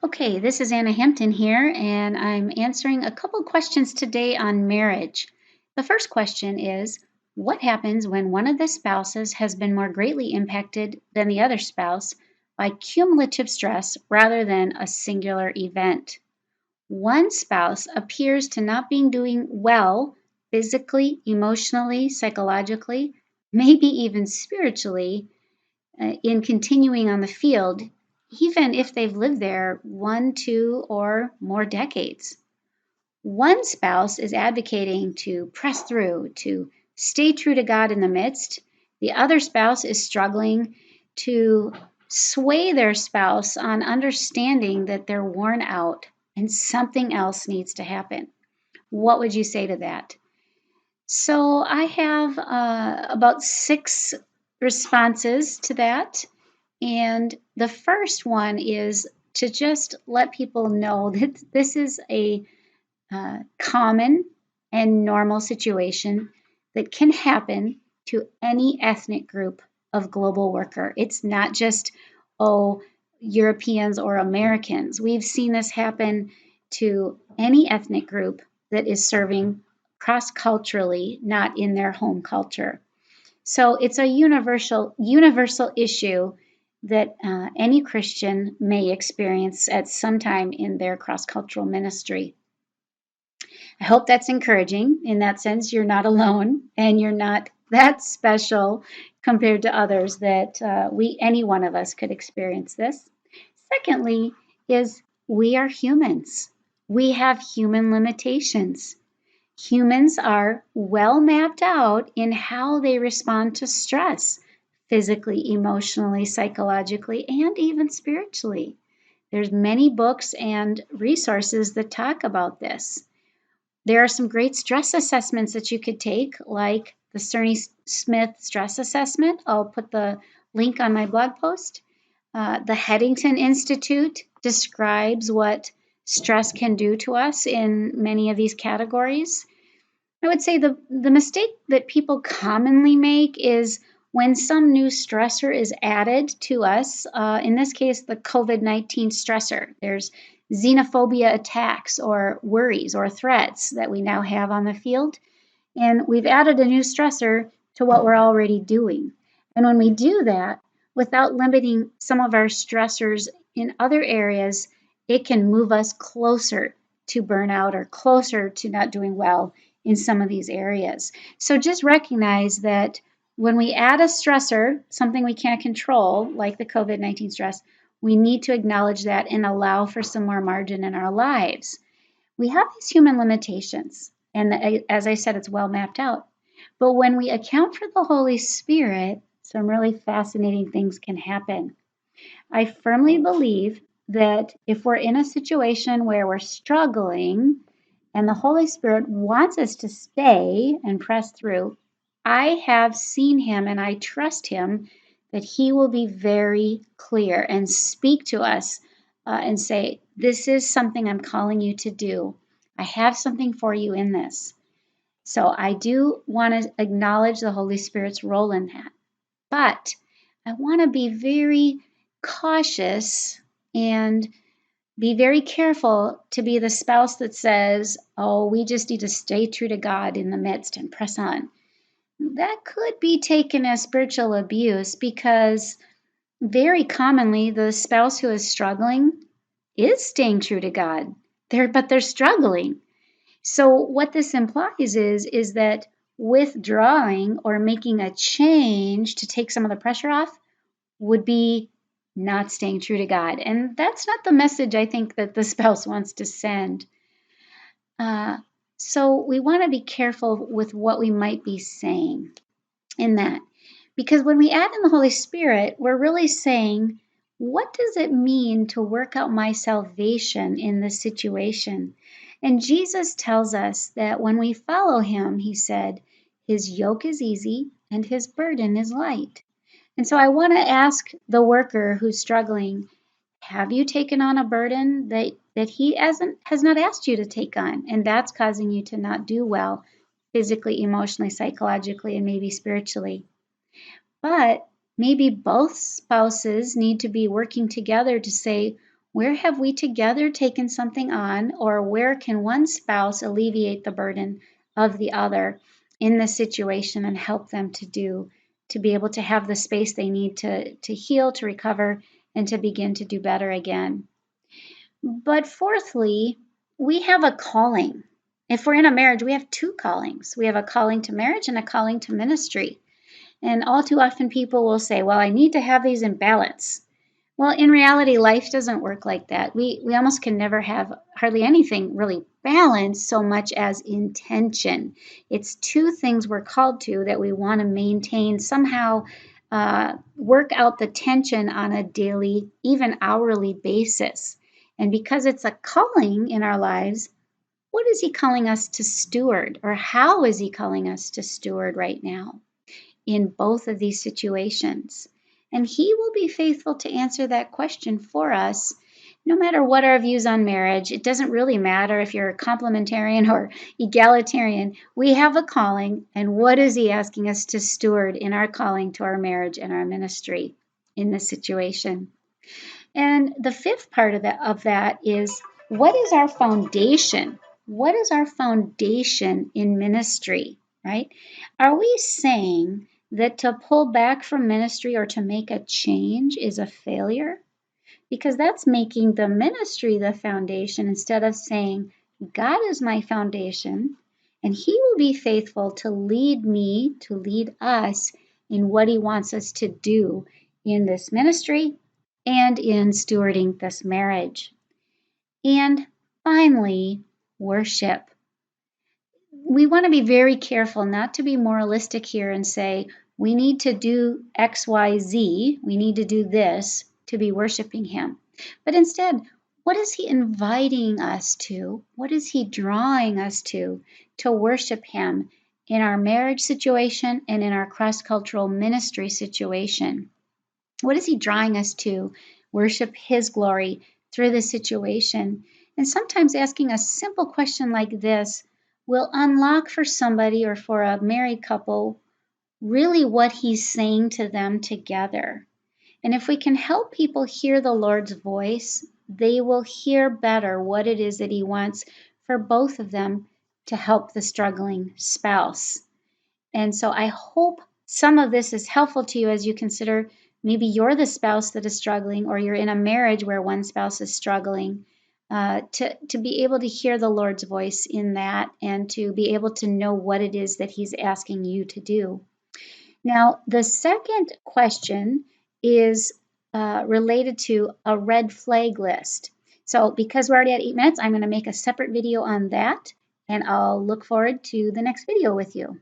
Okay, this is Anna Hampton here, and I'm answering a couple questions today on marriage. The first question is, what happens when one of the spouses has been more greatly impacted than the other spouse by cumulative stress rather than a singular event? One spouse appears to not be doing well physically, emotionally, psychologically, maybe even spiritually, in continuing on the field, even if they've lived there 1, 2, or more decades. One spouse is advocating to press through, to stay true to God in the midst. The other spouse is struggling to sway their spouse on understanding that they're worn out and something else needs to happen. What would you say to that? So I have about 6 responses to that. And the first one is to just let people know that this is a common and normal situation that can happen to any ethnic group of global worker. It's not just, Europeans or Americans. We've seen this happen to any ethnic group that is serving cross culturally, not in their home culture. So it's a universal issue that any Christian may experience at some time in their cross cultural ministry. I hope that's encouraging. In that sense, you're not alone and you're not that special compared to others that any one of us could experience this. Secondly, is we are humans. We have human limitations. Humans are well mapped out in how they respond to stress, physically, emotionally, psychologically, and even spiritually. There's many books and resources that talk about this. There are some great stress assessments that you could take, like the Cerny Smith stress assessment. I'll put the link on my blog post. The Headington Institute describes what stress can do to us in many of these categories. I would say the mistake that people commonly make is when some new stressor is added to us, in this case, the COVID-19 stressor. There's xenophobia attacks or worries or threats that we now have on the field. And we've added a new stressor to what we're already doing. And when we do that, without limiting some of our stressors in other areas, it can move us closer to burnout or closer to not doing well in some of these areas. So just recognize that when we add a stressor, something we can't control, like the COVID-19 stress, we need to acknowledge that and allow for some more margin in our lives. We have these human limitations, and as I said, it's well mapped out. But when we account for the Holy Spirit, some really fascinating things can happen. I firmly believe that if we're in a situation where we're struggling and the Holy Spirit wants us to stay and press through, I have seen him and I trust him that he will be very clear and speak to us and say, this is something I'm calling you to do. I have something for you in this. So I do want to acknowledge the Holy Spirit's role in that. But I want to be very cautious and be very careful to be the spouse that says, oh, we just need to stay true to God in the midst and press on. That could be taken as spiritual abuse because very commonly the spouse who is struggling is staying true to God. But they're struggling. So what this implies is that withdrawing or making a change to take some of the pressure off would be not staying true to God. And that's not the message I think that the spouse wants to send. So we want to be careful with what we might be saying in that. Because when we add in the Holy Spirit, we're really saying, what does it mean to work out my salvation in this situation? And Jesus tells us that when we follow him, he said, his yoke is easy and his burden is light. And so I want to ask the worker who's struggling, have you taken on a burden that he has not asked you to take on? And that's causing you to not do well physically, emotionally, psychologically, and maybe spiritually. But maybe both spouses need to be working together to say, Where have we together taken something on, or where can one spouse alleviate the burden of the other in the situation and help them to be able to have the space they need to heal, to recover, and to begin to do better again. But fourthly, we have a calling. If we're in a marriage, we have two callings. We have a calling to marriage and a calling to ministry. And all too often people will say, well, I need to have these in balance. Well, in reality, life doesn't work like that. We almost can never have hardly anything really balanced so much as intention. It's two things we're called to that we want to maintain, somehow work out the tension on a daily, even hourly basis. And because it's a calling in our lives, what is He calling us to steward, or how is He calling us to steward right now in both of these situations? And He will be faithful to answer that question for us, no matter what our views on marriage. It doesn't really matter if you're complementarian or egalitarian. We have a calling, and what is He asking us to steward in our calling to our marriage and our ministry in this situation? And the fifth part of that is, what is our foundation? What is our foundation in ministry, right? Are we saying that to pull back from ministry or to make a change is a failure? Because that's making the ministry the foundation instead of saying, God is my foundation, and He will be faithful to lead me, to lead us in what He wants us to do in this ministry and in stewarding this marriage. And finally, worship. We want to be very careful not to be moralistic here and say, we need to do X, Y, Z, we need to do this to be worshiping Him. But instead, what is He inviting us to? What is He drawing us to worship Him in our marriage situation and in our cross-cultural ministry situation? What is He drawing us to worship His glory through this situation? And sometimes asking a simple question like this will unlock for somebody or for a married couple really what He's saying to them together. And if we can help people hear the Lord's voice, they will hear better what it is that He wants for both of them to help the struggling spouse. And so I hope some of this is helpful to you as you consider maybe you're the spouse that is struggling, or you're in a marriage where one spouse is struggling, to be able to hear the Lord's voice in that and to be able to know what it is that He's asking you to do. Now, the second question is related to a red flag list. So because we're already at 8 minutes, I'm going to make a separate video on that, and I'll look forward to the next video with you.